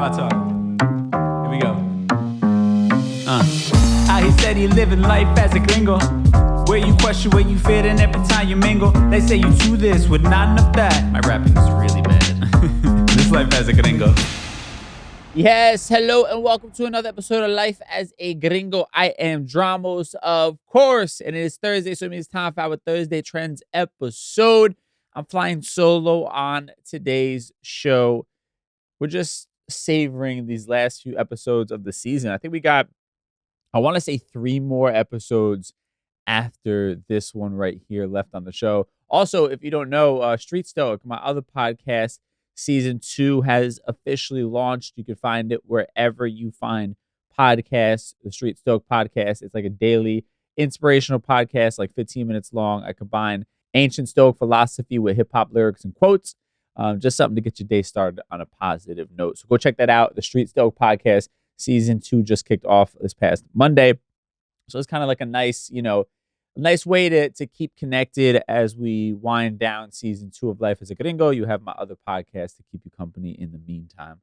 my talk. Here we go. How he said he living life as a gringo, where you question where you fit in every time you mingle. They say you do this with not enough that. My rapping is really bad. This life as a gringo. Yes, hello and welcome to another episode of Life as a Gringo. I am Dramos, of course, and it is Thursday, so it means time for our Thursday Trends episode. I'm flying solo on today's show. We're just savoring these last few episodes of the season. I think we got, I want to say 3 more episodes after this one right here left on the show. Also, if you don't know, Street Stoic, my other podcast, Season 2 has officially launched. You can find it wherever you find podcasts. The Street Stoic podcast. It's like a daily inspirational podcast, like 15 minutes long. I combine ancient Stoic philosophy with hip-hop lyrics and quotes. Just something to get your day started on a positive note. So go check that out. The Street Stoic podcast, Season 2 just kicked off this past Monday. So it's kind of like a nice, a nice way to keep connected as we wind down Season 2 of Life as a Gringo. You have my other podcast to keep you company in the meantime.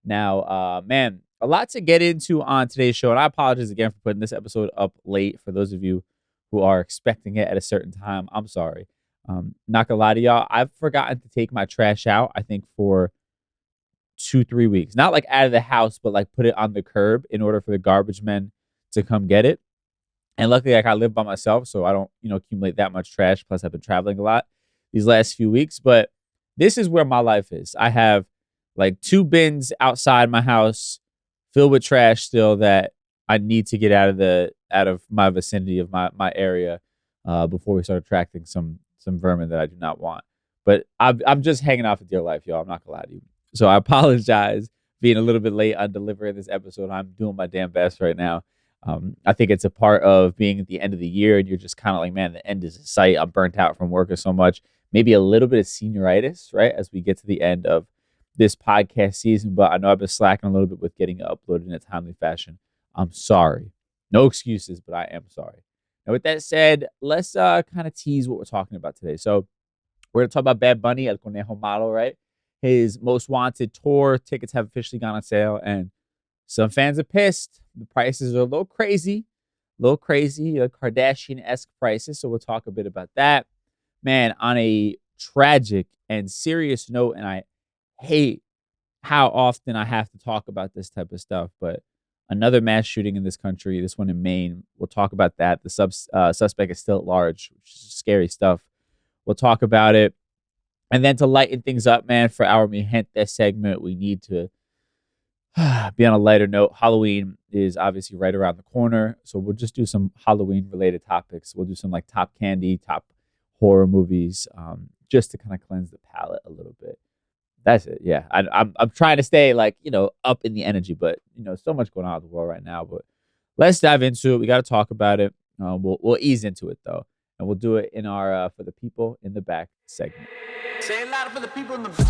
Now, man, a lot to get into on today's show, and I apologize again for putting this episode up late. For those of you who are expecting it at a certain time, I'm sorry. Not gonna lie to y'all, I've forgotten to take my trash out, I think, for 2-3 weeks. Not like out of the house, but like put it on the curb in order for the garbage men to come get it. And luckily, like, I live by myself, so I don't, accumulate that much trash. Plus, I've been traveling a lot these last few weeks. But this is where my life is. I have like 2 bins outside my house filled with trash still that I need to get out of my vicinity of my area before we start attracting some vermin that I do not want. But I'm just hanging out for dear life, y'all. I'm not gonna lie to you. So I apologize being a little bit late on delivering this episode. I'm doing my damn best right now. I think it's a part of being at the end of the year and you're just kind of like, man, the end is in sight. I'm burnt out from working so much. Maybe a little bit of senioritis, right, as we get to the end of this podcast season. But I know I've been slacking a little bit with getting it uploaded in a timely fashion. I'm sorry. No excuses, but I am sorry. Now, with that said, let's kind of tease what we're talking about today. So we're going to talk about Bad Bunny, El Conejo Malo, right? His Most Wanted tour tickets have officially gone on sale, and some fans are pissed. The prices are a little crazy, Kardashian-esque prices. So we'll talk a bit about that. Man, on a tragic and serious note, and I hate how often I have to talk about this type of stuff, but another mass shooting in this country, this one in Maine. We'll talk about that. The suspect is still at large, which is scary stuff. We'll talk about it. And then to lighten things up, man, for our Mi Gente segment, we need to be on a lighter note. Halloween is obviously right around the corner, so we'll just do some Halloween-related topics. We'll do some like top candy, top horror movies, just to kind of cleanse the palate a little bit. That's it. Yeah, I'm trying to stay like up in the energy, but so much going on in the world right now. But let's dive into it. We got to talk about it. We'll ease into it though, and we'll do it in our for the people in the back segment. Say it louder for the people in the back.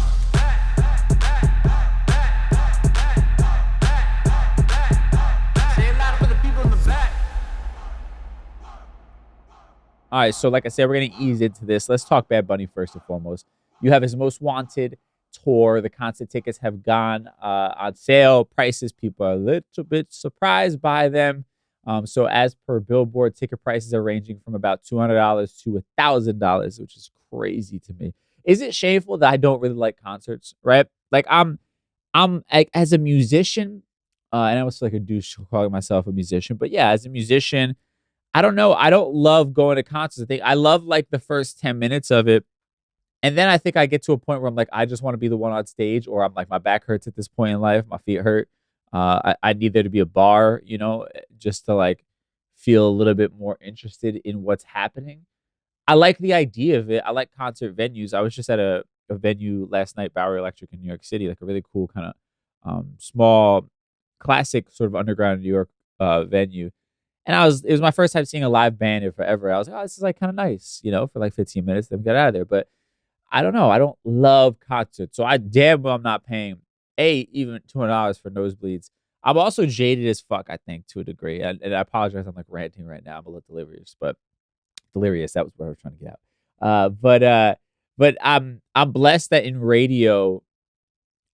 All right, so like I said, we're going to ease into this. Let's talk Bad Bunny first and foremost. You have his Most Wanted tour. The concert tickets have gone on sale. Prices, people are a little bit surprised by them. So as per Billboard, ticket prices are ranging from about $200 to $1,000, which is crazy to me. Is it shameful that I don't really like concerts, right? Like I'm as a musician, and I was like a douche calling myself a musician, but yeah, as a musician, I don't know. I don't love going to concerts. I love like the first 10 minutes of it. And then I think I get to a point where I'm like, I just want to be the one on stage, or I'm like, my back hurts at this point in life. My feet hurt. I need there to be a bar, just to like feel a little bit more interested in what's happening. I like the idea of it. I like concert venues. I was just at a venue last night, Bowery Electric in New York City, like a really cool kind of small, classic sort of underground New York venue. And it was my first time seeing a live band in forever. I was like, oh, this is like kind of nice, for like 15 minutes, then get out of there. But I don't know. I don't love concerts. So I damn well I'm not paying even $200 for nosebleeds. I'm also jaded as fuck, I think, to a degree. And I apologize, I'm like ranting right now. I'm a little delirious, that was what I was trying to get out. But I'm blessed that in radio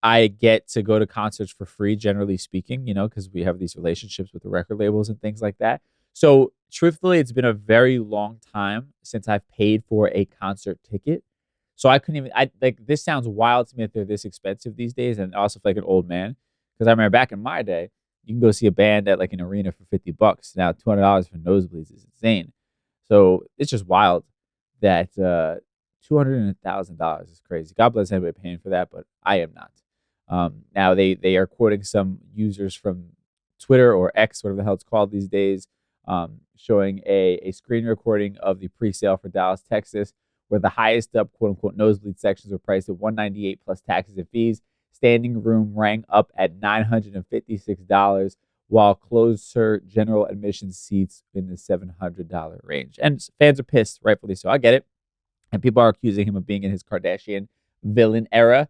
I get to go to concerts for free, generally speaking, because we have these relationships with the record labels and things like that. So truthfully, it's been a very long time since I've paid for a concert ticket. So I couldn't even, this sounds wild to me that they're this expensive these days, and also feel like an old man. Because I remember back in my day, you can go see a band at like an arena for $50. Now $200 for nosebleeds is insane. So it's just wild that $200,000 is crazy. God bless anybody paying for that, but I am not. Now they are quoting some users from Twitter or X, whatever the hell it's called these days, showing a screen recording of the pre-sale for Dallas, Texas, where the highest up quote unquote nosebleed sections were priced at $198 plus taxes and fees. Standing room rang up at $956, while closer general admission seats in the $700 range. And fans are pissed, rightfully so. I get it. And people are accusing him of being in his Kardashian villain era.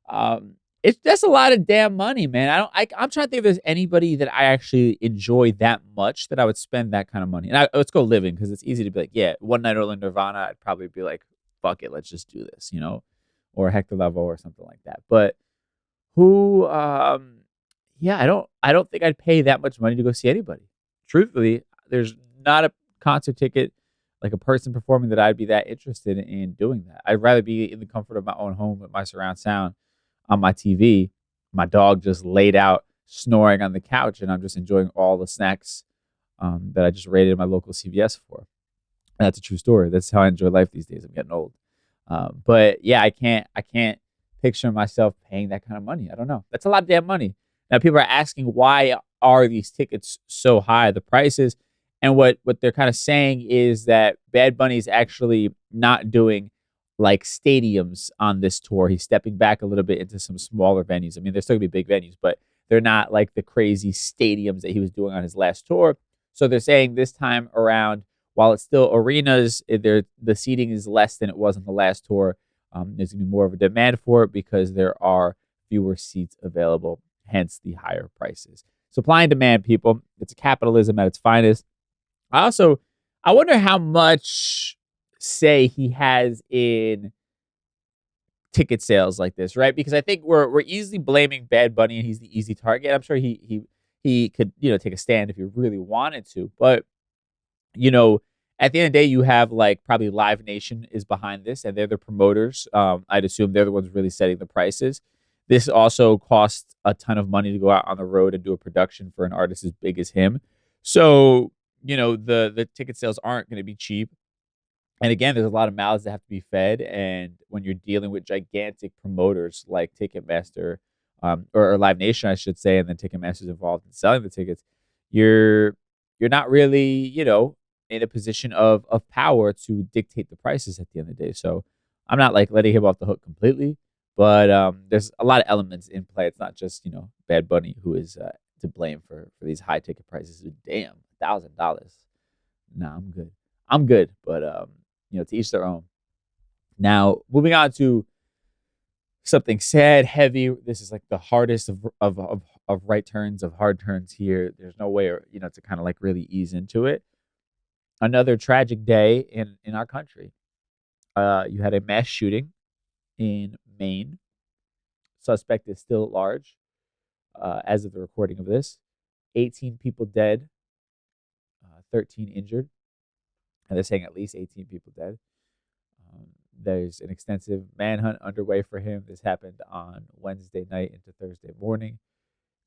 That's a lot of damn money, man. I'm trying to think if there's anybody that I actually enjoy that much that I would spend that kind of money. And let's go living, because it's easy to be like, yeah, one night early Nirvana, I'd probably be like, fuck it, let's just do this, or Hector Lavoe or something like that. But who, yeah, I don't think I'd pay that much money to go see anybody. Truthfully, there's not a concert ticket, like a person performing, that I'd be that interested in doing that. I'd rather be in the comfort of my own home with my surround sound on my TV, my dog just laid out snoring on the couch, and I'm just enjoying all the snacks that I just raided my local CVS for. And that's a true story. That's how I enjoy life these days. I'm getting old. But yeah, I can't picture myself paying that kind of money. I don't know. That's a lot of damn money. Now people are asking, why are these tickets so high, the prices? And what they're kind of saying is that Bad Bunny is actually not doing like stadiums on this tour. He's stepping back a little bit into some smaller venues. I mean, they're still gonna be big venues, but they're not like the crazy stadiums that he was doing on his last tour. So they're saying this time around, while it's still arenas, the seating is less than it was on the last tour. There's gonna be more of a demand for it because there are fewer seats available, hence the higher prices. Supply and demand, people. It's capitalism at its finest. I wonder how much say he has in ticket sales like this, right? Because I think we're easily blaming Bad Bunny, and he's the easy target. I'm sure he could, take a stand if he really wanted to. But, at the end of the day, you have like probably Live Nation is behind this, and they're the promoters. I'd assume they're the ones really setting the prices. This also costs a ton of money to go out on the road and do a production for an artist as big as him. So, the ticket sales aren't going to be cheap. And again, there's a lot of mouths that have to be fed. And when you're dealing with gigantic promoters like Ticketmaster, or Live Nation, I should say, and then Ticketmaster's involved in selling the tickets, you're not really, in a position of power to dictate the prices at the end of the day. So I'm not like letting him off the hook completely, but there's a lot of elements in play. It's not just, Bad Bunny who is to blame for these high ticket prices. Damn, $1,000. Nah, I'm good. But to each their own. Now, moving on to something sad, heavy. This is like the hardest of right turns, of hard turns here. There's no way, to kind of like really ease into it. Another tragic day in our country. You had a mass shooting in Maine. Suspect is still at large as of the recording of this. 18 people dead, 13 injured. And they're saying at least 18 people dead. There's an extensive manhunt underway for him. This happened on Wednesday night into Thursday morning.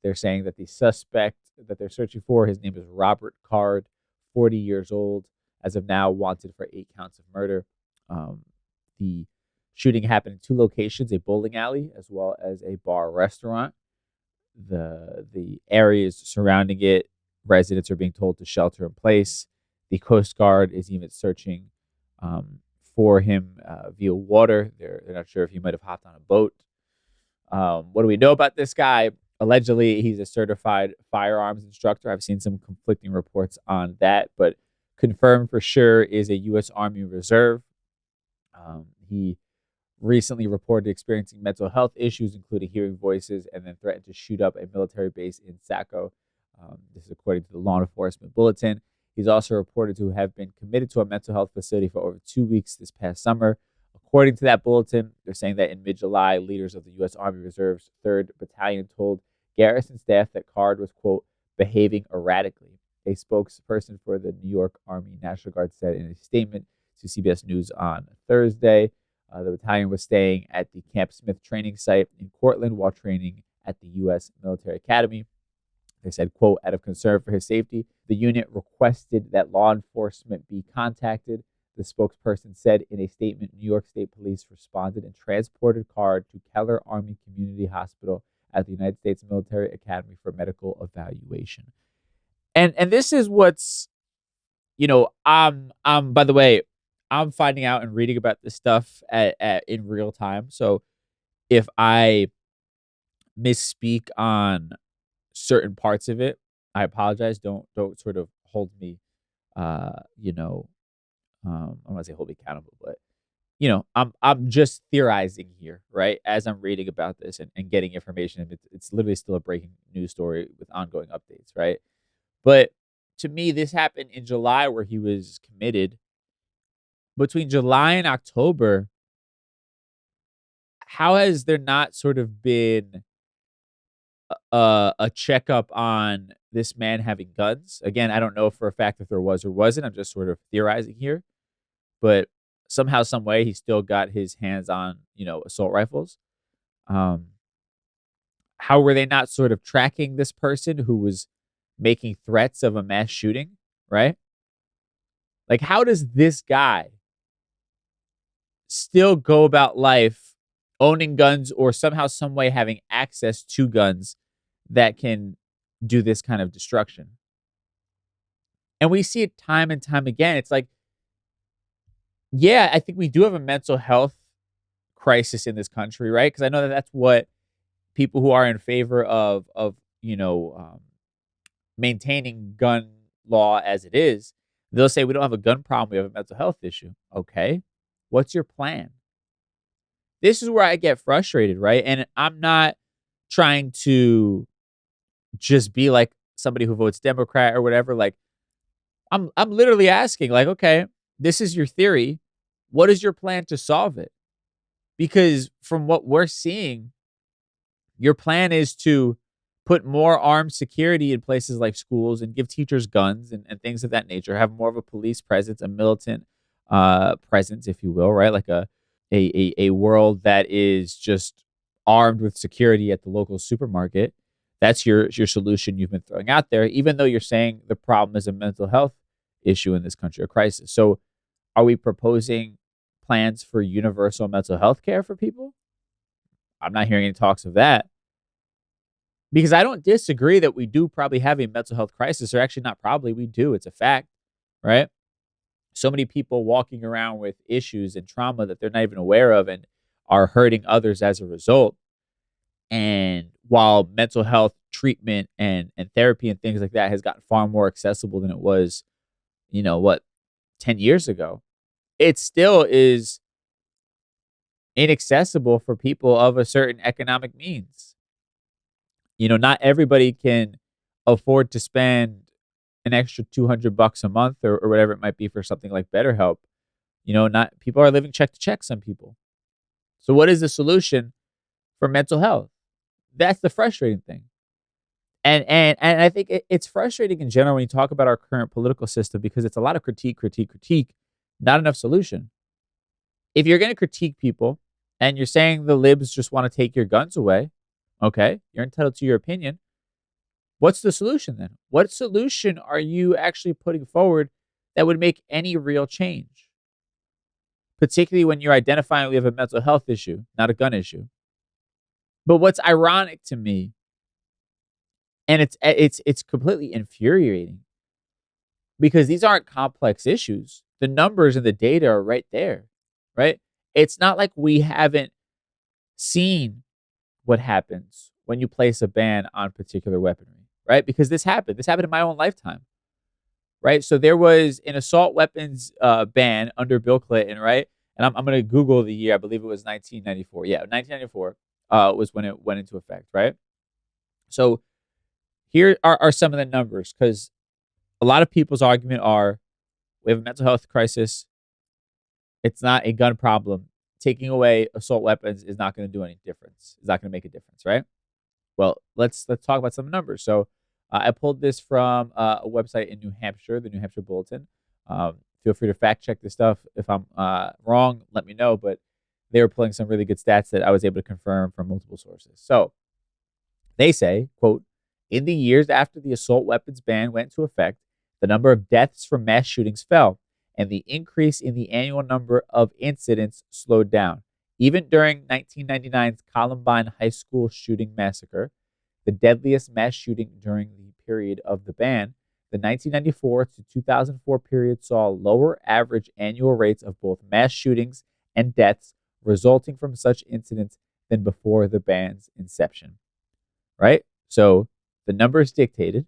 They're saying that the suspect that they're searching for, his name is Robert Card, 40 years old, as of now wanted for 8 counts of murder. The shooting happened in 2 locations, a bowling alley as well as a bar restaurant. The areas surrounding it, residents are being told to shelter in place. The Coast Guard is even searching for him via water. They're not sure if he might have hopped on a boat. What do we know about this guy? Allegedly, he's a certified firearms instructor. I've seen some conflicting reports on that, but confirmed for sure is a U.S. Army Reserve. He recently reported experiencing mental health issues, including hearing voices, and then threatened to shoot up a military base in Saco. This is according to the law enforcement bulletin. He's also reported to have been committed to a mental health facility for over 2 weeks this past summer. According to that bulletin, they're saying that in mid-July, leaders of the U.S. Army Reserve's 3rd Battalion told garrison staff that Card was, quote, behaving erratically. A spokesperson for the New York Army National Guard said in a statement to CBS News on Thursday, the battalion was staying at the Camp Smith training site in Cortland while training at the U.S. Military Academy. They said, quote, out of concern for his safety, the unit requested that law enforcement be contacted. The spokesperson said in a statement, New York State Police responded and transported Card to Keller Army Community Hospital at the United States Military Academy for medical evaluation. And this is what's, by the way, I'm finding out and reading about this stuff in real time. So if I misspeak on certain parts of it, I apologize. Don't sort of hold me, I don't want to say hold me accountable, but I'm just theorizing here, right? As I'm reading about this and getting information, it's literally still a breaking news story with ongoing updates, right? But to me, this happened in July where he was committed. Between July and October, how has there not sort of been a checkup on this man having guns? Again, I don't know for a fact if there was or wasn't. I'm just sort of theorizing here. But somehow, some way, he still got his hands on, assault rifles. How were they not sort of tracking this person who was making threats of a mass shooting, right? Like, how does this guy still go about life owning guns or somehow, some way having access to guns that can do this kind of destruction? And we see it time and time again. It's like, yeah, I think we do have a mental health crisis in this country, right? Because I know that that's what people who are in favor of maintaining gun law as it is, they'll say we don't have a gun problem, we have a mental health issue. Okay, what's your plan? This is where I get frustrated, right? And I'm not trying to just be like somebody who votes Democrat or whatever. Like, I'm literally asking, like, okay, this is your theory. What is your plan to solve it? Because from what we're seeing, your plan is to put more armed security in places like schools and give teachers guns and things of that nature, have more of a police presence, a militant presence, if you will, right? Like a world that is just armed with security at the local supermarket. That's your solution you've been throwing out there, even though you're saying the problem is a mental health issue in this country, a crisis. So are we proposing plans for universal mental health care for people? I'm not hearing any talks of that. Because I don't disagree that we do probably have a mental health crisis, or actually not probably, we do. It's a fact, right? So many people walking around with issues and trauma that they're not even aware of and are hurting others as a result. And while mental health treatment and therapy and things like that has gotten far more accessible than it was, 10 years ago, it still is inaccessible for people of a certain economic means. Not everybody can afford to spend an extra $200 a month or whatever it might be for something like BetterHelp. Not people are living check to check, some people. So what is the solution for mental health? That's the frustrating thing. And I think it's frustrating in general when you talk about our current political system, because it's a lot of critique, not enough solution. If you're going to critique people and you're saying the libs just want to take your guns away, okay, you're entitled to your opinion. What's the solution then? What solution are you actually putting forward that would make any real change? Particularly when you're identifying we have a mental health issue, not a gun issue. But what's ironic to me, and it's completely infuriating, because these aren't complex issues. The numbers and the data are right there, right? It's not like we haven't seen what happens when you place a ban on particular weaponry, right? Because this happened. This happened in my own lifetime, right? So there was an assault weapons ban under Bill Clinton, right? And I'm going to Google the year. I believe it was 1994. Yeah, 1994 was when it went into effect, right? So here are some of the numbers, because a lot of people's argument are we have a mental health crisis. It's not a gun problem. taking away assault weapons is not going to do any difference. It's not going to make a difference, right? Well, let's talk about some numbers. So I pulled this from a website in New Hampshire, the New Hampshire Bulletin. Feel free to fact check this stuff. If I'm wrong, let me know. But they were pulling some really good stats that I was able to confirm from multiple sources. So they say, quote, in the years after the assault weapons ban went into effect, the number of deaths from mass shootings fell, and the increase in the annual number of incidents slowed down. Even during 1999's Columbine High School shooting massacre, the deadliest mass shooting during the period of the ban, the 1994 to 2004 period saw lower average annual rates of both mass shootings and deaths resulting from such incidents than before the ban's inception. Right? So the numbers dictated,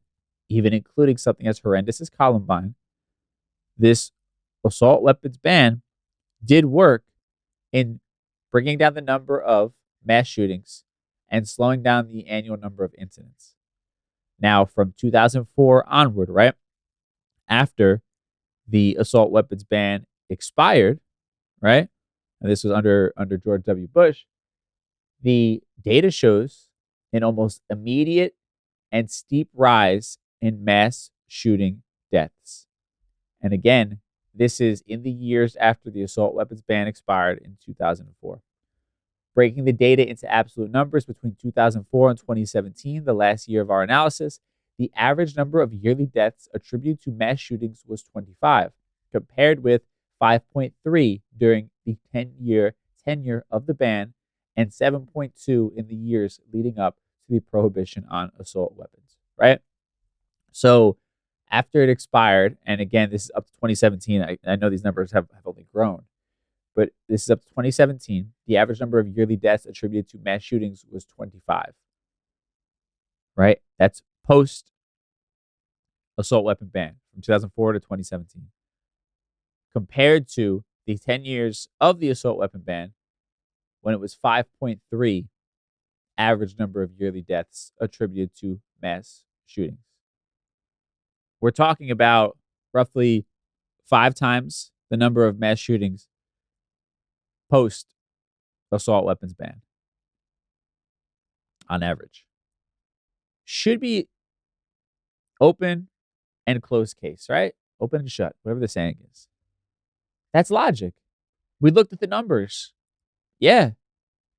even including something as horrendous as Columbine, this assault weapons ban did work in bringing down the number of mass shootings and slowing down the annual number of incidents. Now, from 2004 onward, right, after the assault weapons ban expired, right, and this was under George W. Bush, the data shows an almost immediate and steep rise in mass shooting deaths. And again, this is in the years after the assault weapons ban expired in 2004. Breaking the data into absolute numbers between 2004 and 2017, the last year of our analysis, the average number of yearly deaths attributed to mass shootings was 25, compared with 5.3 during the 10-year tenure of the ban and 7.2 in the years leading up to the prohibition on assault weapons, right? So after it expired, and again, this is up to 2017. I know these numbers have only grown, but this is up to 2017. The average number of yearly deaths attributed to mass shootings was 25, right? That's post assault weapon ban from 2004 to 2017. Compared to the 10 years of the assault weapon ban, when it was 5.3 average number of yearly deaths attributed to mass shootings. We're talking about roughly 5 times the number of mass shootings post assault weapons ban on average. Should be open and closed case, right? Open and shut, whatever the saying is. That's logic. We looked at the numbers. Yeah,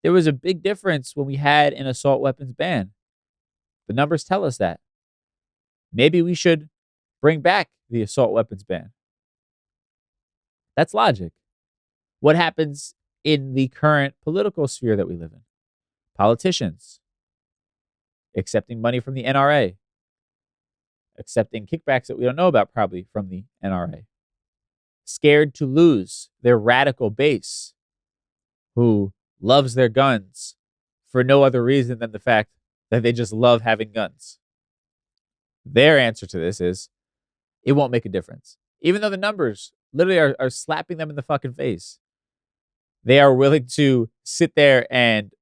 there was a big difference when we had an assault weapons ban. The numbers tell us that. Maybe we should bring back the assault weapons ban. That's logic. What happens in the current political sphere that we live in? Politicians accepting money from the NRA, accepting kickbacks that we don't know about probably from the NRA, scared to lose their radical base who loves their guns for no other reason than the fact that they just love having guns. Their answer to this is, it won't make a difference. Even though the numbers literally are slapping them in the fucking face. They are willing to sit there and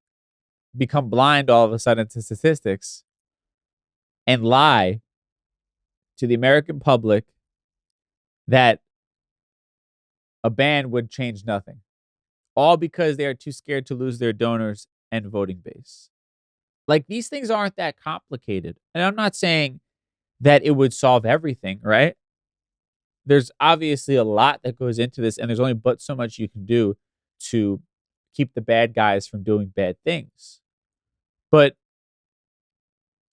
become blind all of a sudden to statistics and lie to the American public that a ban would change nothing. All because they are too scared to lose their donors and voting base. Like, these things aren't that complicated. And I'm not saying that it would solve everything, right? There's obviously a lot that goes into this, and there's only but so much you can do to keep the bad guys from doing bad things. But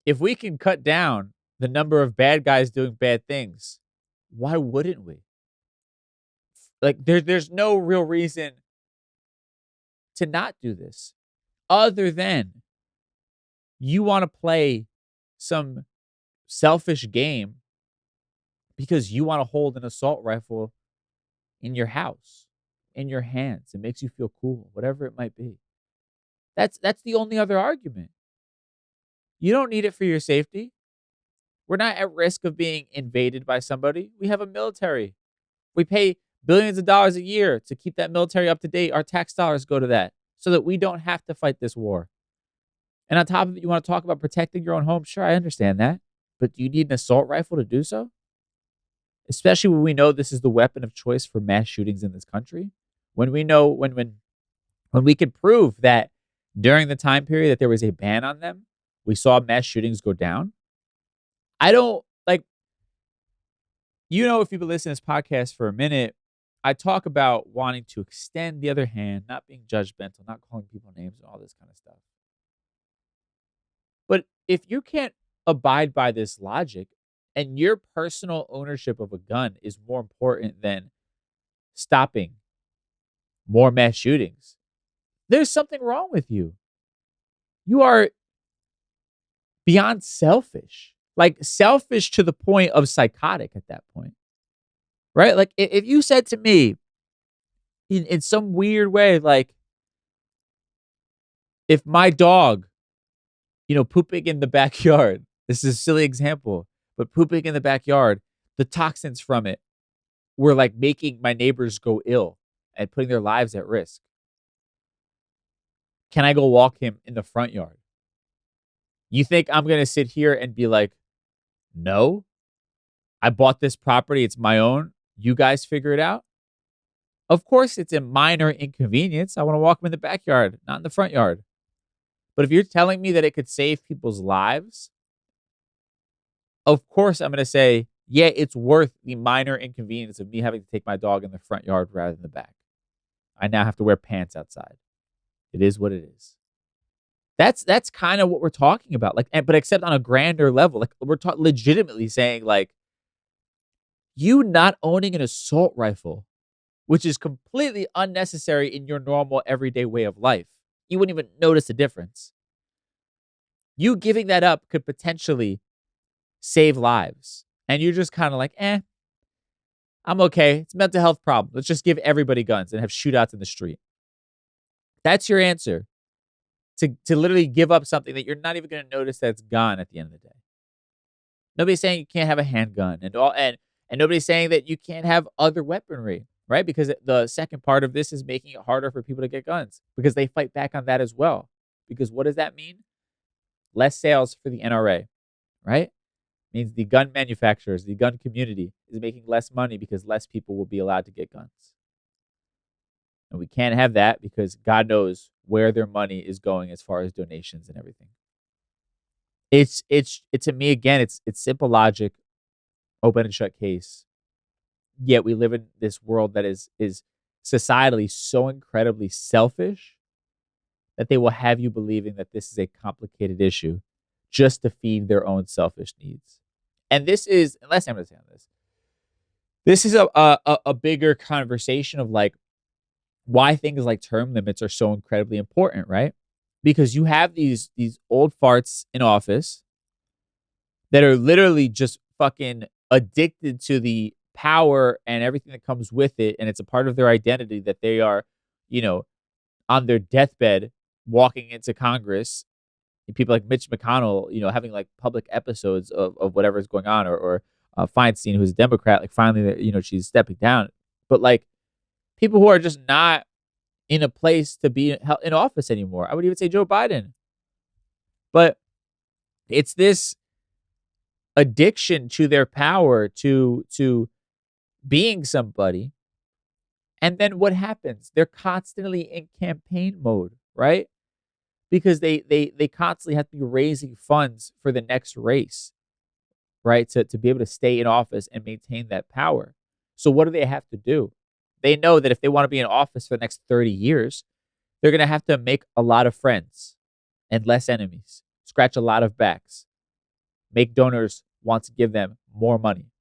if we can cut down the number of bad guys doing bad things, why wouldn't we? Like, there's no real reason to not do this other than you want to play some selfish game because you want to hold an assault rifle in your house, in your hands. It makes you feel cool, whatever it might be. That's the only other argument. You don't need it for your safety. We're not at risk of being invaded by somebody. We have a military. We pay billions of dollars a year to keep that military up to date. Our tax dollars go to that so that we don't have to fight this war. And on top of it, you want to talk about protecting your own home? Sure, I understand that. But do you need an assault rifle to do so? Especially when we know this is the weapon of choice for mass shootings in this country. When we know when When we could prove that during the time period that there was a ban on them, we saw mass shootings go down. I don't like, if you've been listening to this podcast for a minute, I talk about wanting to extend the other hand, not being judgmental, not calling people names and all this kind of stuff. But if you can't abide by this logic and your personal ownership of a gun is more important than stopping more mass shootings, there's something wrong with you. You are beyond selfish, like selfish to the point of psychotic at that point, right? Like if you said to me in some weird way, like if my dog, pooping in the backyard, this is a silly example, but pooping in the backyard, the toxins from it were like making my neighbors go ill and putting their lives at risk. Can I go walk him in the front yard? You think I'm going to sit here and be like, no, I bought this property. It's my own. You guys figure it out. Of course, it's a minor inconvenience. I want to walk him in the backyard, not in the front yard. But if you're telling me that it could save people's lives, of course I'm going to say, yeah, it's worth the minor inconvenience of me having to take my dog in the front yard rather than the back. I now have to wear pants outside. It is what it is. That's kind of what we're talking about. Like, but except on a grander level, like we're legitimately saying, like, you not owning an assault rifle, which is completely unnecessary in your normal everyday way of life. You wouldn't even notice a difference. You giving that up could potentially save lives. And you're just kind of like, I'm okay. It's a mental health problem. Let's just give everybody guns and have shootouts in the street. That's your answer. To literally give up something that you're not even going to notice that's gone at the end of the day. Nobody's saying you can't have a handgun and nobody's saying that you can't have other weaponry, right? Because the second part of this is making it harder for people to get guns because they fight back on that as well. Because what does that mean? Less sales for the NRA, right? Means the gun manufacturers, the gun community is making less money because less people will be allowed to get guns. And we can't have that because God knows where their money is going as far as donations and everything. It's to me, again, it's simple logic, open and shut case. Yet we live in this world that is societally so incredibly selfish that they will have you believing that this is a complicated issue just to feed their own selfish needs. And this is, and last time I'm going to say on this is a bigger conversation of like why things like term limits are so incredibly important, right? Because you have these old farts in office that are literally just fucking addicted to the power and everything that comes with it, and it's a part of their identity that they are, on their deathbed walking into Congress. And people like Mitch McConnell, having like public episodes of whatever's going on, or Feinstein, who's a Democrat, like finally, she's stepping down. But like people who are just not in a place to be in office anymore. I would even say Joe Biden. But it's this addiction to their power, to being somebody. And then what happens? They're constantly in campaign mode, right? Because they constantly have to be raising funds for the next race, right? To be able to stay in office and maintain that power. So what do they have to do? They know that if they want to be in office for the next 30 years, they're going to have to make a lot of friends and less enemies, scratch a lot of backs, make donors want to give them more money.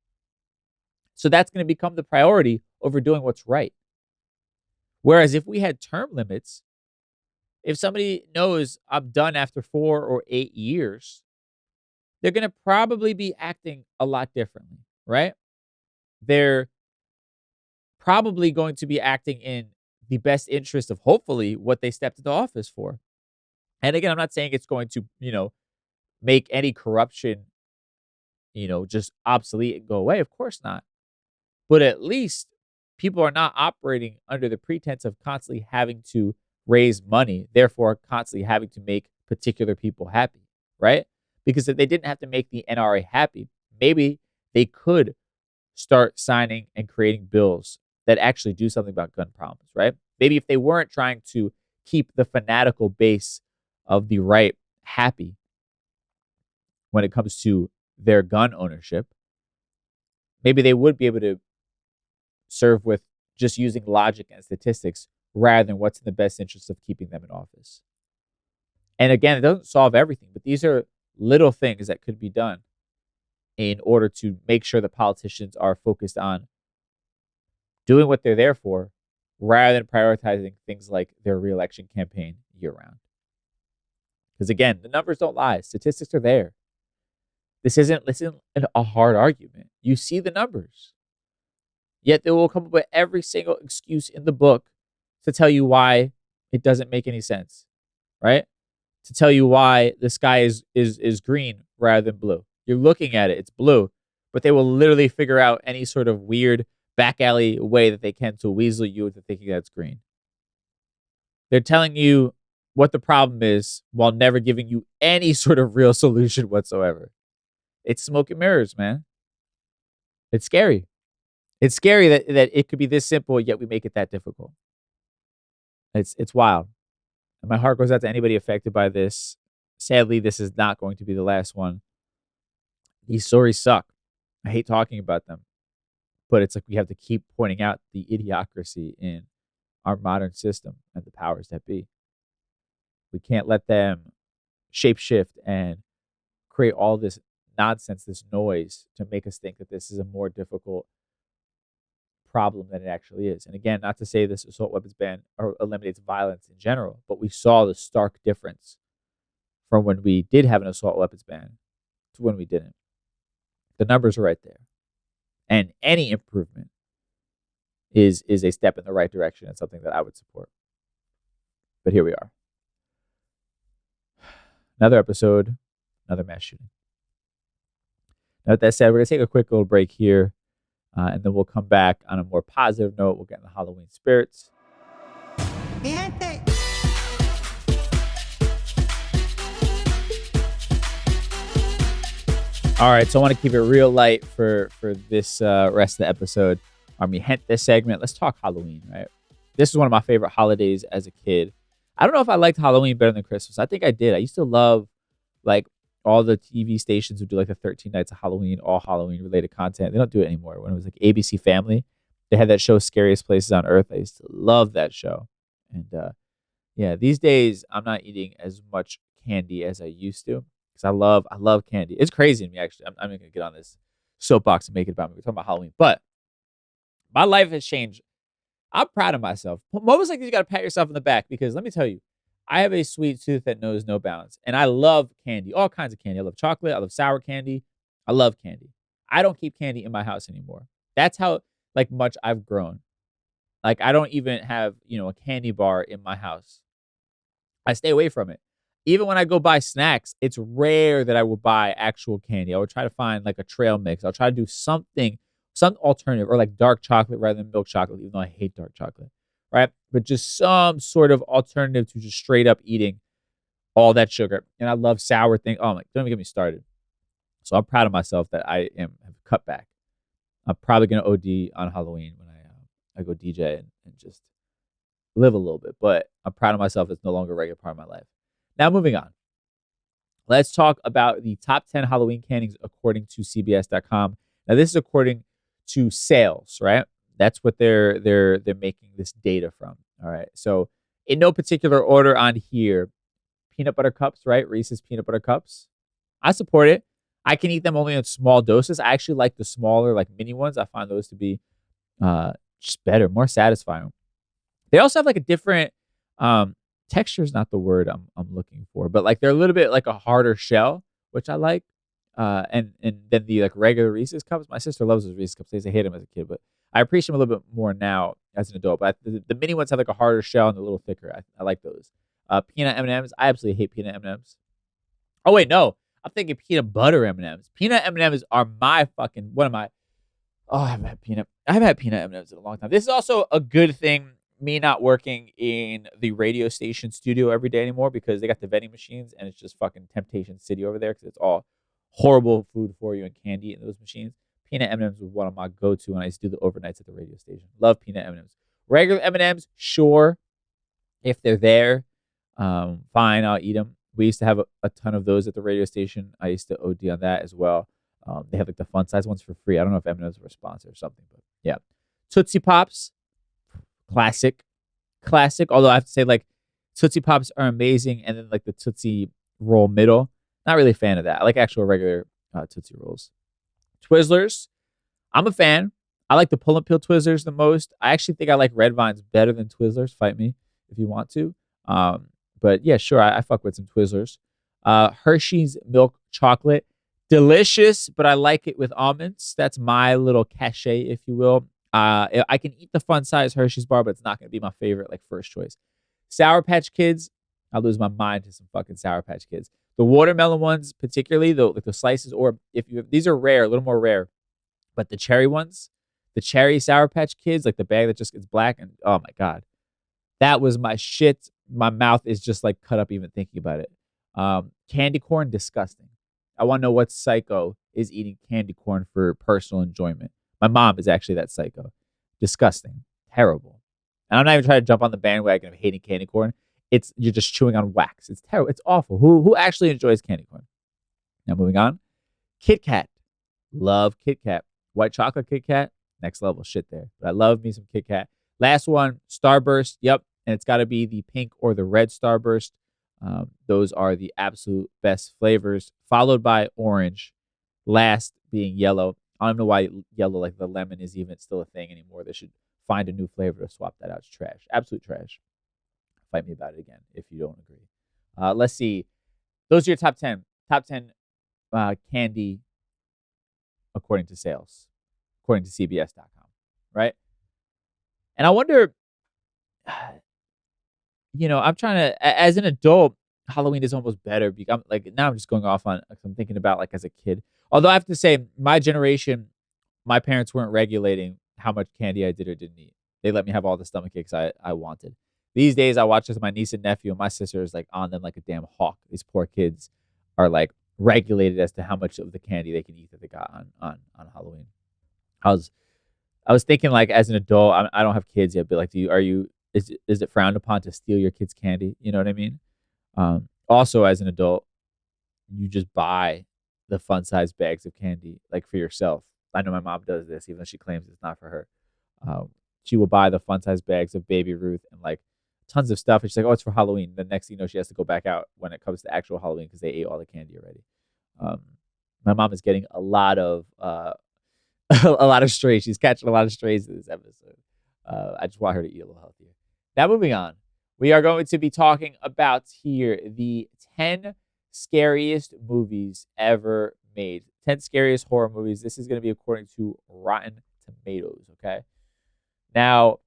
So that's going to become the priority over doing what's right. Whereas if we had term limits, if somebody knows I'm done after 4 or 8 years, they're going to probably be acting a lot differently, right? They're probably going to be acting in the best interest of hopefully what they stepped into office for. And again, I'm not saying it's going to, make any corruption, just obsolete and go away. Of course not. But at least people are not operating under the pretense of constantly having to raise money, therefore constantly having to make particular people happy, right? Because if they didn't have to make the NRA happy, maybe they could start signing and creating bills that actually do something about gun problems, right? Maybe if they weren't trying to keep the fanatical base of the right happy when it comes to their gun ownership, maybe they would be able to serve with just using logic and statistics rather than what's in the best interest of keeping them in office. And again, it doesn't solve everything, but these are little things that could be done in order to make sure that politicians are focused on doing what they're there for rather than prioritizing things like their reelection campaign year round. Because again, the numbers don't lie. Statistics are there. This isn't a hard argument. You see the numbers. Yet they will come up with every single excuse in the book to tell you why it doesn't make any sense, right? To tell you why the sky is green rather than blue. You're looking at it, it's blue, but they will literally figure out any sort of weird back alley way that they can to weasel you into thinking that it's green. They're telling you what the problem is while never giving you any sort of real solution whatsoever. It's smoke and mirrors, man. It's scary. It's scary that it could be this simple, yet we make it that difficult. It's wild. And my heart goes out to anybody affected by this. Sadly, this is not going to be the last one. These stories suck. I hate talking about them. But it's like we have to keep pointing out the idiocracy in our modern system and the powers that be. We can't let them shapeshift and create all this nonsense, this noise to make us think that this is a more difficult problem than it actually is. And again, not to say this assault weapons ban or eliminates violence in general, but we saw the stark difference from when we did have an assault weapons ban to when we didn't. The numbers are right there. And any improvement is a step in the right direction and something that I would support. But here we are. Another episode, another mass shooting. Now, with that said, we're going to take a quick little break here, and then we'll come back on a more positive note. We'll get in the Halloween spirits. All right, so I want to keep it real light for this rest of the episode. Mi Gente segment. Let's talk Halloween, right? This is one of my favorite holidays as a kid. I don't know if I liked Halloween better than Christmas. I think I did. I used to love, like, all the TV stations would do, like, the 13 Nights of Halloween, all Halloween-related content. They don't do it anymore. When it was, like, ABC Family, they had that show, Scariest Places on Earth. I used to love that show. And, yeah, these days, I'm not eating as much candy as I used to. Because I love candy. It's crazy to me, actually. I'm not going to get on this soapbox and make it about me. We're talking about Halloween. But my life has changed. I'm proud of myself. Moments like these, you got to pat yourself on the back. Because let me tell you, I have a sweet tooth that knows no bounds. And I love candy. All kinds of candy. I love chocolate. I love sour candy. I love candy. I don't keep candy in my house anymore. That's how, like, much I've grown. Like, I don't even have, a candy bar in my house. I stay away from it. Even when I go buy snacks, it's rare that I will buy actual candy. I would try to find, like, a trail mix. I'll try to do some alternative, or like dark chocolate rather than milk chocolate, even though I hate dark chocolate, right? But just some sort of alternative to just straight up eating all that sugar. And I love sour things. Oh my, don't even get me started. So I'm proud of myself that I have cut back. I'm probably going to OD on Halloween when I go DJ and just live a little bit. But I'm proud of myself. It's no longer a regular part of my life. Now, moving on. Let's talk about the top 10 Halloween candies according to CBS.com. Now, this is according to sales, right? That's what they're making this data from. All right. So, in no particular order on here, peanut butter cups, right? Reese's peanut butter cups. I support it. I can eat them only in small doses. I actually like the smaller, like, mini ones. I find those to be just better, more satisfying. They also have, like, a different texture is not the word I'm looking for, but, like, they're a little bit like a harder shell, which I like. And then the, like, regular Reese's cups. My sister loves those Reese's cups. I hate them as a kid, but I appreciate them a little bit more now as an adult. But the mini ones have, like, a harder shell and a little thicker. I like those. Peanut M&Ms. I absolutely hate peanut M&Ms. Oh wait, no, I'm thinking peanut butter M&Ms. Peanut M&Ms are my fucking I haven't had peanut M&Ms in a long time. This is also a good thing. Me not working in the radio station studio every day anymore because they got the vending machines and it's just fucking Temptation City over there because it's all horrible food for you and candy in those machines. Peanut M&Ms was one of my go-to when I used to do the overnights at the radio station. Love peanut M&Ms. Regular M&Ms, sure. If they're there, fine, I'll eat them. We used to have a ton of those at the radio station. I used to OD on that as well. They have like the fun size ones for free. I don't know if M&M's were a sponsor or something, but yeah. Tootsie Pops, classic. Although I have to say, like, Tootsie Pops are amazing, and then like the Tootsie Roll middle, not really a fan of that. I like actual regular Tootsie Rolls. Twizzlers, I'm a fan. I like the pull and peel Twizzlers the most. I actually think I like Red Vines better than Twizzlers. Fight me if you want to. But yeah, sure, I fuck with some Twizzlers. Hershey's milk chocolate, delicious, but I like it with almonds. That's my little cachet, if you will. I can eat the fun size Hershey's bar, but it's not going to be my favorite, like, first choice. Sour Patch Kids, I lose my mind to some fucking Sour Patch Kids. The watermelon ones, particularly the slices, or these are rare, a little more rare, but the cherry ones, the cherry Sour Patch Kids, like the bag that just gets black, and oh my god, that was my shit. My mouth is just like cut up even thinking about it. Candy corn, disgusting. I want to know what psycho is eating candy corn for personal enjoyment. My mom is actually that psycho. Disgusting. Terrible. And I'm not even trying to jump on the bandwagon of hating candy corn. You're just chewing on wax. It's terrible. It's awful. Who actually enjoys candy corn? Now moving on. Kit Kat. Love Kit Kat. White chocolate Kit Kat. Next level shit there. But I love me some Kit Kat. Last one, Starburst. Yep. And it's got to be the pink or the red Starburst. Those are the absolute best flavors. Followed by orange. Last being yellow. I don't know why yellow, like the lemon, is even still a thing anymore. They should find a new flavor to swap that out. It's trash. Absolute trash. Fight me about it again if you don't agree. Let's see. Those are your top 10. Top 10 candy according to sales. According to CBS.com. Right? And I wonder, I'm trying to, as an adult, Halloween is almost better. Now I'm just going off on, I'm thinking about like as a kid. Although I have to say, my generation, my parents weren't regulating how much candy I did or didn't eat. They let me have all the stomach aches I wanted. These days, I watch this with my niece and nephew, and my sister is like on them like a damn hawk. These poor kids are like regulated as to how much of the candy they can eat that they got on Halloween. I was thinking, like, as an adult, I don't have kids yet, but like, is it frowned upon to steal your kids' candy? You know what I mean? Also, as an adult, you just buy the fun size bags of candy, like, for yourself. I know my mom does this, even though she claims it's not for her. She will buy the fun size bags of Baby Ruth and like tons of stuff. And she's like, oh, it's for Halloween. The next thing you know, she has to go back out when it comes to actual Halloween because they ate all the candy already. My mom is getting a lot of strays. She's catching a lot of strays in this episode. I just want her to eat a little healthier. Now, moving on, we are going to be talking about here the 10 scariest movies ever made. 10 scariest horror movies. This is going to be according to Rotten Tomatoes, okay? Now,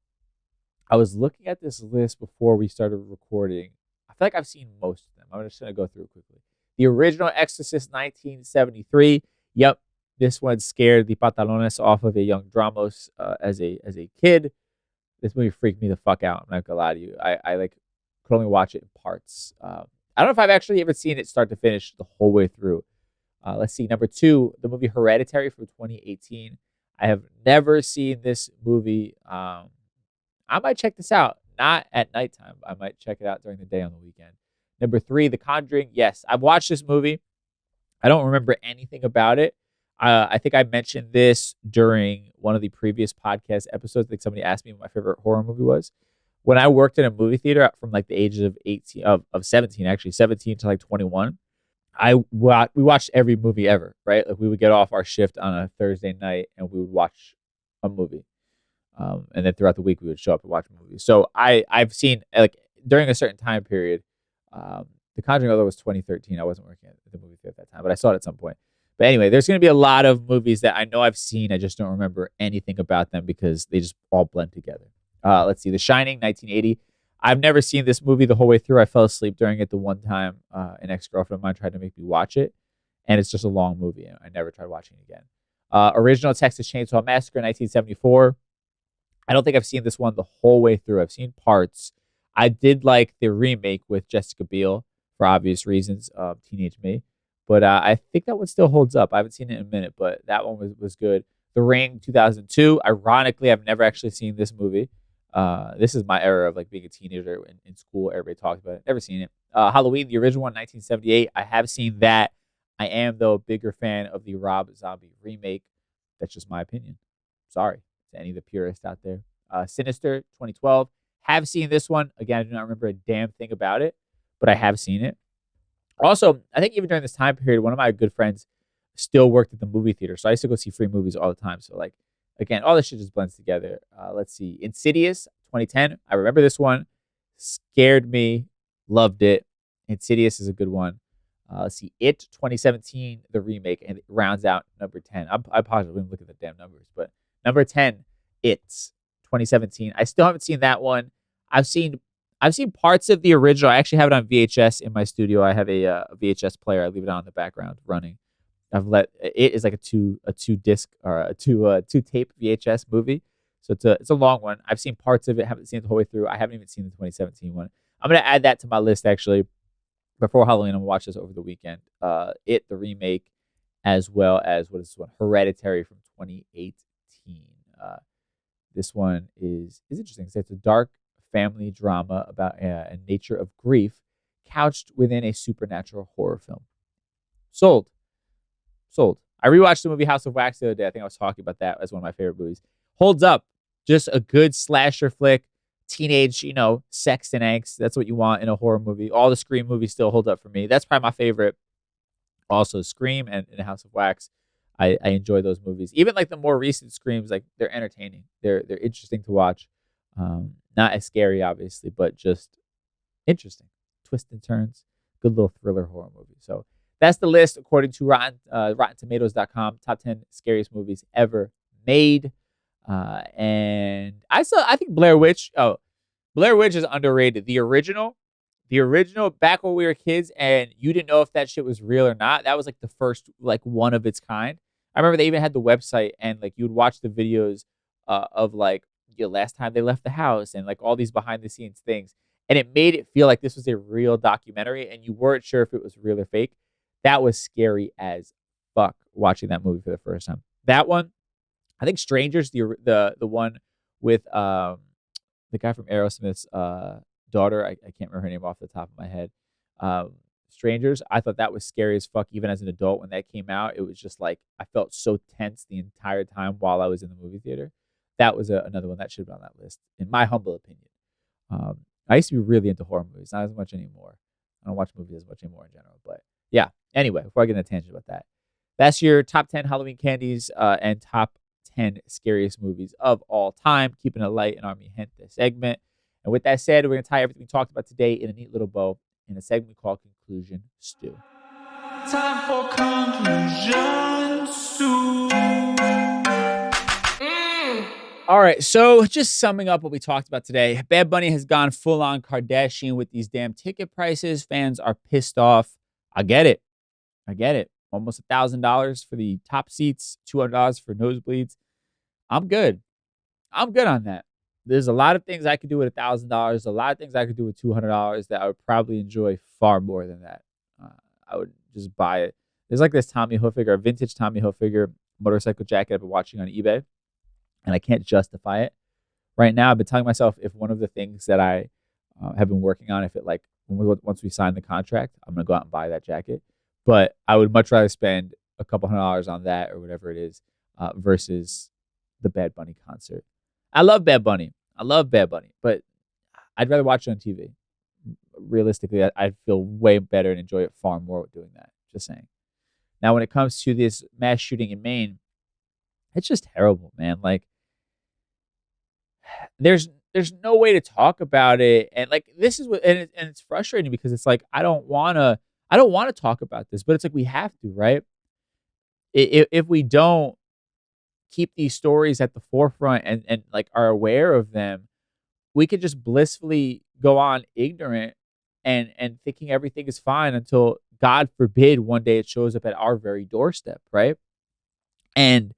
I was looking at this list before we started recording. I feel like I've seen most of them. I'm just going to go through it quickly. The original Exorcist, 1973. Yep, this one scared the pantalones off of a young Dramos as a kid. This movie freaked me the fuck out. I'm not going to lie to you. I like could only watch it in parts. I don't know if I've actually ever seen it start to finish the whole way through. Let's see. Number 2, the movie Hereditary from 2018. I have never seen this movie. I might check this out. Not at nighttime. I might check it out during the day on the weekend. Number 3, The Conjuring. Yes, I've watched this movie. I don't remember anything about it. I think I mentioned this during one of the previous podcast episodes. I think somebody asked me what my favorite horror movie was. When I worked in a movie theater from like the ages of 17 to like 21, we watched every movie ever, right? Like we would get off our shift on a Thursday night and we would watch a movie. And then throughout the week we would show up and watch movies. So I've seen, like, during a certain time period, The Conjuring, although it was 2013, I wasn't working at the movie theater at that time, but I saw it at some point. But anyway, there's going to be a lot of movies that I know I've seen. I just don't remember anything about them because they just all blend together. Let's see. The Shining, 1980. I've never seen this movie the whole way through. I fell asleep during it the one time an ex-girlfriend of mine tried to make me watch it. And it's just a long movie. I never tried watching it again. Original Texas Chainsaw Massacre, 1974. I don't think I've seen this one the whole way through. I've seen parts. I did like the remake with Jessica Biel for obvious reasons, Teenage Me. But I think that one still holds up. I haven't seen it in a minute, but that one was good. The Ring, 2002. Ironically, I've never actually seen this movie. This is my era of like being a teenager in school. Everybody talks about it. Never seen it. Halloween, the original one, 1978. I have seen that. I am, though, a bigger fan of the Rob Zombie remake. That's just my opinion. Sorry to any of the purists out there. Sinister, 2012. Have seen this one. Again, I do not remember a damn thing about it, but I have seen it. Also, I think even during this time period, one of my good friends still worked at the movie theater. So I used to go see free movies all the time. So, like, again, all this shit just blends together. Let's see. Insidious, 2010. I remember this one. Scared me. Loved it. Insidious is a good one. Let's see. It, 2017, the remake, and it rounds out number 10. I apologize. We didn't look at the damn numbers. But number 10, It's, 2017. I still haven't seen that one. I've seen parts of the original. I actually have it on VHS in my studio. I have a VHS player. I leave it on in the background running. It is like a two disc or a two tape VHS movie. So it's a long one. I've seen parts of it, haven't seen it the whole way through. I haven't even seen the 2017 one. I'm gonna add that to my list actually before Halloween. I'm gonna watch this over the weekend. The remake, as well as what is this one? Hereditary from 2018. This one is interesting. It's a dark family drama about a nature of grief couched within a supernatural horror film. Sold. I rewatched the movie House of Wax the other day. I think I was talking about that as one of my favorite movies. Holds up. Just a good slasher flick. Teenage, sex and angst. That's what you want in a horror movie. All the Scream movies still hold up for me. That's probably my favorite. Also, Scream and House of Wax. I enjoy those movies. Even like the more recent Screams, like they're entertaining. They're interesting to watch. Not as scary, obviously, but just interesting. Twists and turns. Good little thriller horror movie. So that's the list according to RottenTomatoes.com. Top 10 scariest movies ever made. And I think Blair Witch. Oh, Blair Witch is underrated. The original, back when we were kids and you didn't know if that shit was real or not. That was like the first, like one of its kind. I remember they even had the website and like you would watch the videos of like last time they left the house and like all these behind the scenes things. And it made it feel like this was a real documentary and you weren't sure if it was real or fake. That was scary as fuck watching that movie for the first time. That one, I think Strangers, the one with the guy from Aerosmith's daughter. I can't remember her name off the top of my head. Strangers, I thought that was scary as fuck even as an adult when that came out. It was just like I felt so tense the entire time while I was in the movie theater. That was another one that should have been on that list, in my humble opinion. I used to be really into horror movies, not as much anymore. I don't watch movies as much anymore in general. But yeah, anyway, before I get in a tangent about that, that's your top 10 Halloween candies and top 10 scariest movies of all time. Keeping it light in our Mi Gente segment. And with that said, we're going to tie everything we talked about today in a neat little bow in a segment called Conclusion Stew. Time for Conclusion Stew. All right, so just summing up what we talked about today, Bad Bunny has gone full-on Kardashian with these damn ticket prices. Fans are pissed off. I get it. Almost $1,000 for the top seats, $200 for nosebleeds. I'm good on that. There's a lot of things I could do with $1,000. A lot of things I could do with $200 that I would probably enjoy far more than that. I would just buy it. There's like this Tommy Hilfiger, a vintage Tommy Hilfiger motorcycle jacket I've been watching on eBay. And I can't justify it right now. I've been telling myself if one of the things that I have been working on, if it like once we sign the contract, I'm gonna go out and buy that jacket. But I would much rather spend a couple $100 on that or whatever it is versus the Bad Bunny concert. I love Bad Bunny, but I'd rather watch it on TV. Realistically, I'd feel way better and enjoy it far more with doing that. Just saying. Now, when it comes to this mass shooting in Maine, it's just terrible, man. Like, there's no way to talk about it, and like this is what, and it's frustrating because it's like I don't want to talk about this, but it's like we have to, right? If we don't keep these stories at the forefront and like are aware of them, we could just blissfully go on ignorant and thinking everything is fine until God forbid one day it shows up at our very doorstep, right? And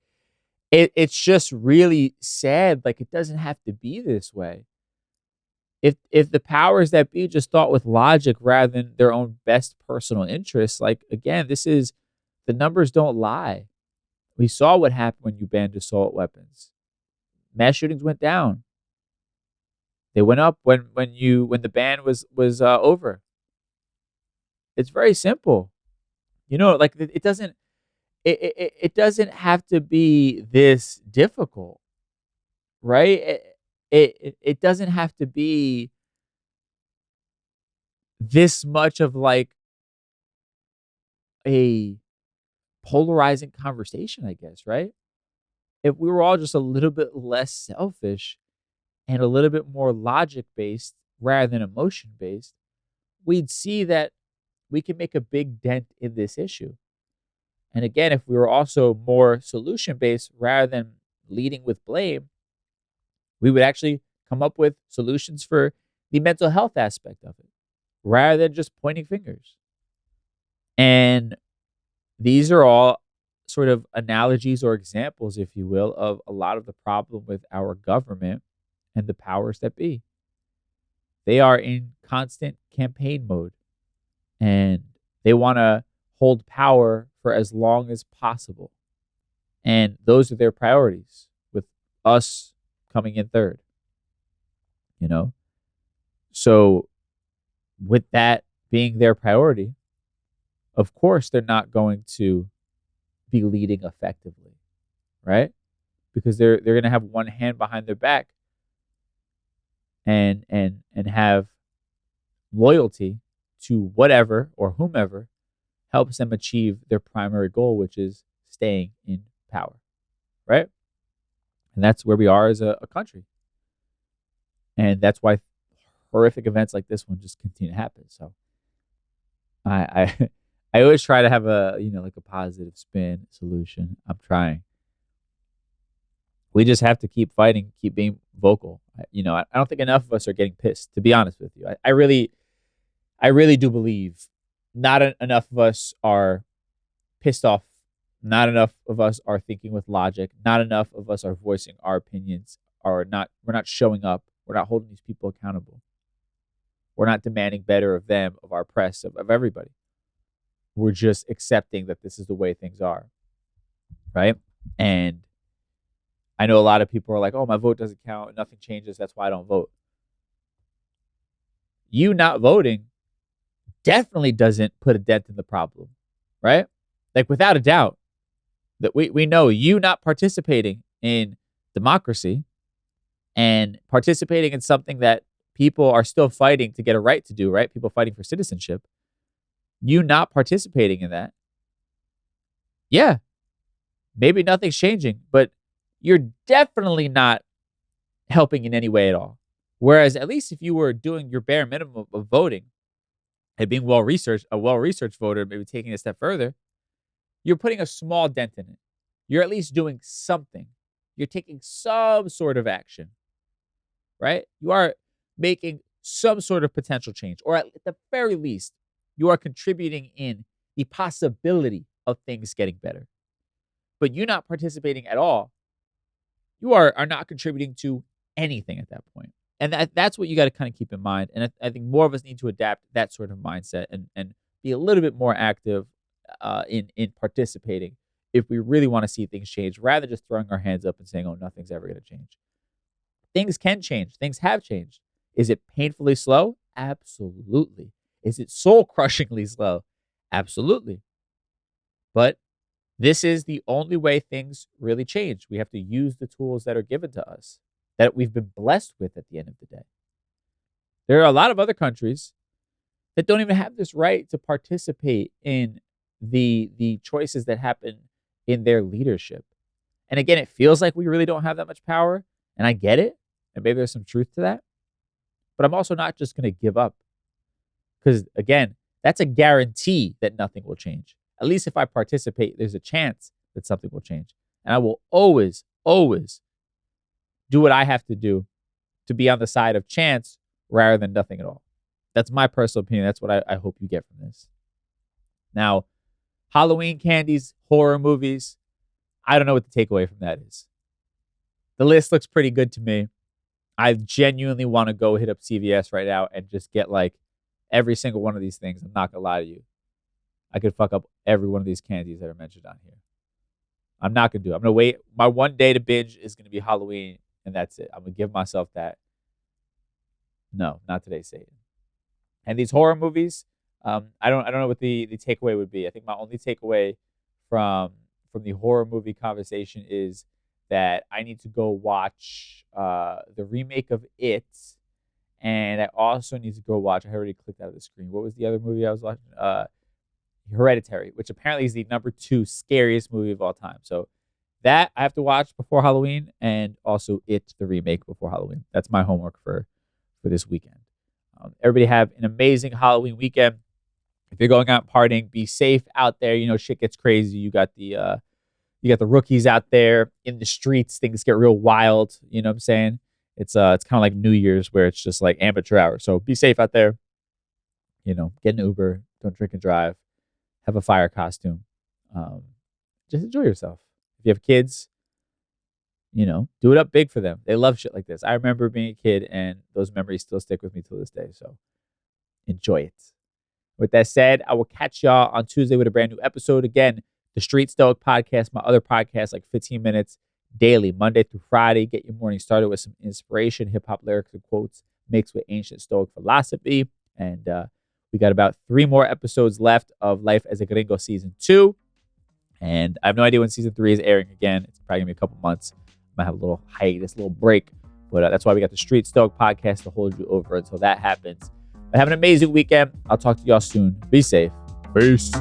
it's just really sad. Like, it doesn't have to be this way. If the powers that be just thought with logic rather than their own best personal interests, like, again, the numbers don't lie. We saw what happened when you banned assault weapons. Mass shootings went down. They went up when the ban was over. It's very simple. Like it doesn't it doesn't have to be this difficult, right? It doesn't have to be this much of like a polarizing conversation, I guess, right? If we were all just a little bit less selfish and a little bit more logic based rather than emotion based, we'd see that we can make a big dent in this issue. And again, if we were also more solution based rather than leading with blame, we would actually come up with solutions for the mental health aspect of it rather than just pointing fingers. And these are all sort of analogies or examples, if you will, of a lot of the problem with our government and the powers that be. They are in constant campaign mode and they want to hold power for as long as possible. And those are their priorities, with us coming in third, you know? So, with that being their priority, of course, they're not going to be leading effectively, right? Because they're going to have one hand behind their back and have loyalty to whatever or whomever helps them achieve their primary goal, which is staying in power, right? And that's where we are as a country. And that's why horrific events like this one just continue to happen. So I I always try to have a, like a positive spin solution. I'm trying. We just have to keep fighting, keep being vocal. I don't think enough of us are getting pissed, to be honest with you. I really do believe not enough of us are pissed off. Not enough of us are thinking with logic. Not enough of us are voicing our opinions. We're not showing up. We're not holding these people accountable. We're not demanding better of them, of our press, of everybody. We're just accepting that this is the way things are, right? And I know a lot of people are like, oh, my vote doesn't count. Nothing changes. That's why I don't vote. You not voting definitely doesn't put a dent in the problem, right? Like, without a doubt, that we know you not participating in democracy and participating in something that people are still fighting to get a right to do, right? People fighting for citizenship. You not participating in that. Yeah, maybe nothing's changing, but you're definitely not helping in any way at all. Whereas at least if you were doing your bare minimum of voting and being a well-researched voter, maybe taking it a step further, you're putting a small dent in it. You're at least doing something. You're taking some sort of action, right? You are making some sort of potential change, or at the very least, you are contributing in the possibility of things getting better. But you not participating at all, you are not contributing to anything at that point. And that's what you got to kind of keep in mind. And I think more of us need to adapt that sort of mindset and be a little bit more active in participating if we really want to see things change, rather than just throwing our hands up and saying, oh, nothing's ever going to change. Things can change. Things have changed. Is it painfully slow? Absolutely. Is it soul-crushingly slow? Absolutely. But this is the only way things really change. We have to use the tools that are given to us, that we've been blessed with at the end of the day. There are a lot of other countries that don't even have this right to participate in the choices that happen in their leadership. And again, it feels like we really don't have that much power, and I get it, and maybe there's some truth to that. But I'm also not just going to give up, because again, that's a guarantee that nothing will change. At least if I participate, there's a chance that something will change. And I will always, always do what I have to do to be on the side of chance rather than nothing at all. That's my personal opinion. That's what I hope you get from this. Now, Halloween candies, horror movies, I don't know what the takeaway from that is. The list looks pretty good to me. I genuinely want to go hit up CVS right now and just get like every single one of these things. I'm not going to lie to you. I could fuck up every one of these candies that are mentioned on here. I'm not going to do it. I'm going to wait. My one day to binge is going to be Halloween, and that's it. I'm going to give myself that. No, not today, Satan. And these horror movies, I don't know what the takeaway would be. I think my only takeaway from the horror movie conversation is that I need to go watch the remake of It, and I also need to go watch. I already clicked out of the screen. What was the other movie I was watching? Hereditary, which apparently is the number 2 scariest movie of all time. So that I have to watch before Halloween, and also It, the remake, before Halloween. That's my homework for this weekend. Everybody have an amazing Halloween weekend. If you're going out partying, be safe out there. You know, shit gets crazy. You got the rookies out there in the streets. Things get real wild. You know what I'm saying? It's kind of like New Year's, where it's just like amateur hour. So be safe out there. You know, get an Uber. Don't drink and drive. Have a fire costume. Just enjoy yourself. If you have kids, you know, do it up big for them. They love shit like this. I remember being a kid, and those memories still stick with me to this day. So enjoy it. With that said, I will catch y'all on Tuesday with a brand new episode. Again, the Street Stoic Podcast, my other podcast, like 15 minutes daily, Monday through Friday. Get your morning started with some inspiration, hip-hop lyrics and quotes mixed with ancient Stoic philosophy. And we got about 3 more episodes left of Life as a Gringo Season 2. And I have no idea when Season 3 is airing again. It's probably going to be a couple months. Might have a little hiatus, a little break. But that's why we got the Street Stoic Podcast to hold you over until that happens. But have an amazing weekend. I'll talk to y'all soon. Be safe. Peace.